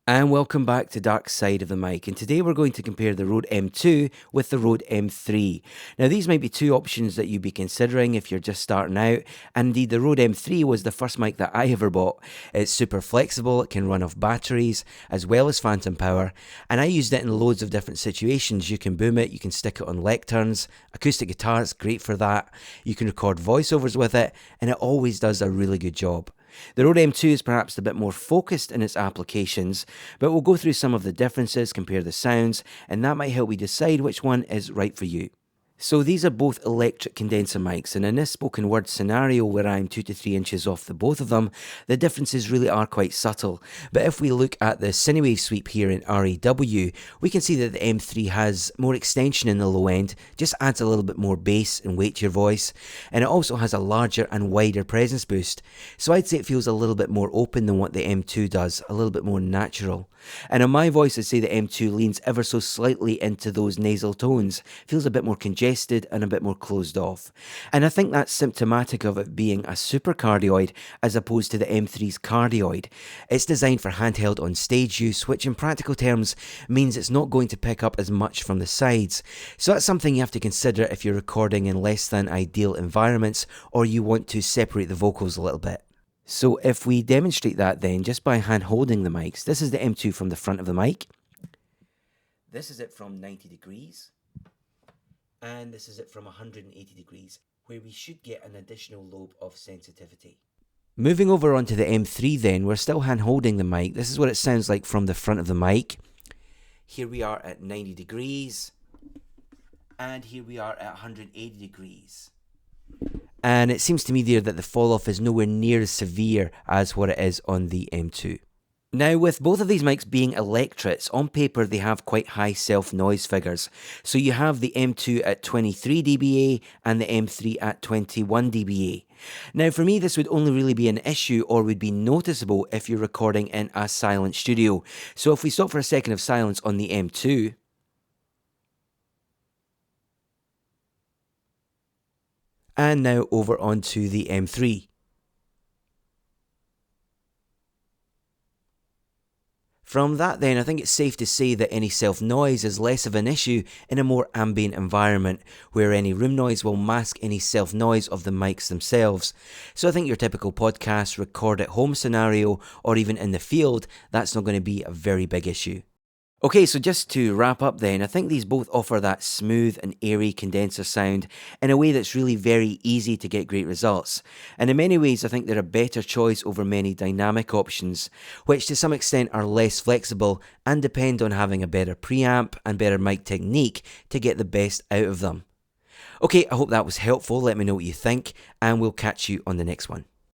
And welcome back to Dark Side of the Mic. And today we're going to compare the Rode M2 with the Rode M3. Now these might be two options that you'd be considering if you're just starting out. And indeed the Rode M3 was the first mic that I ever bought. It's super flexible, it can run off batteries as well as phantom power. And I used it in loads of different situations. You can boom it, you can stick it on lecterns, acoustic guitar, it's great for that. You can record voiceovers with it and it always does a really good job. The Rode M2 is perhaps a bit more focused in its applications, but we'll go through some of the differences, compare the sounds, and that might help you decide which one is right for you. So these are both electric condenser mics, and in this spoken word scenario where I'm 2 to 3 inches off the both of them, the differences really are quite subtle. But if we look at the Cinewave sweep here in RAW, we can see that the M3 has more extension in the low end, just adds a little bit more bass and weight to your voice, and it also has a larger and wider presence boost. So I'd say it feels a little bit more open than what the M2 does, a little bit more natural. And on my voice, I'd say the M2 leans ever so slightly into those nasal tones, feels a bit more congested and a bit more closed off. And I think that's symptomatic of it being a supercardioid as opposed to the M3's cardioid. It's designed for handheld on stage use, which in practical terms means it's not going to pick up as much from the sides. So that's something you have to consider if you're recording in less than ideal environments or you want to separate the vocals a little bit. So if we demonstrate that then, just by hand holding the mics, this is the M2 from the front of the mic. This is it from 90 degrees. And this is it from 180 degrees, where we should get an additional lobe of sensitivity. Moving over onto the M3 then, we're still hand holding the mic. This is what it sounds like from the front of the mic. Here we are at 90 degrees. And here we are at 180 degrees. And it seems to me there that the fall off is nowhere near as severe as what it is on the M2. Now with both of these mics being electrets, on paper they have quite high self-noise figures. So you have the M2 at 23 dBA and the M3 at 21 dBA. Now for me this would only really be an issue or would be noticeable if you're recording in a silent studio. So if we stop for a second of silence on the M2, and now over onto the M3. From that then, I think it's safe to say that any self-noise is less of an issue in a more ambient environment, where any room noise will mask any self-noise of the mics themselves. So I think your typical podcast, record at home scenario, or even in the field, that's not going to be a very big issue. Okay, so just to wrap up then, I think these both offer that smooth and airy condenser sound in a way that's really very easy to get great results. And in many ways, I think they're a better choice over many dynamic options, which to some extent are less flexible and depend on having a better preamp and better mic technique to get the best out of them. Okay, I hope that was helpful. Let me know what you think, and we'll catch you on the next one.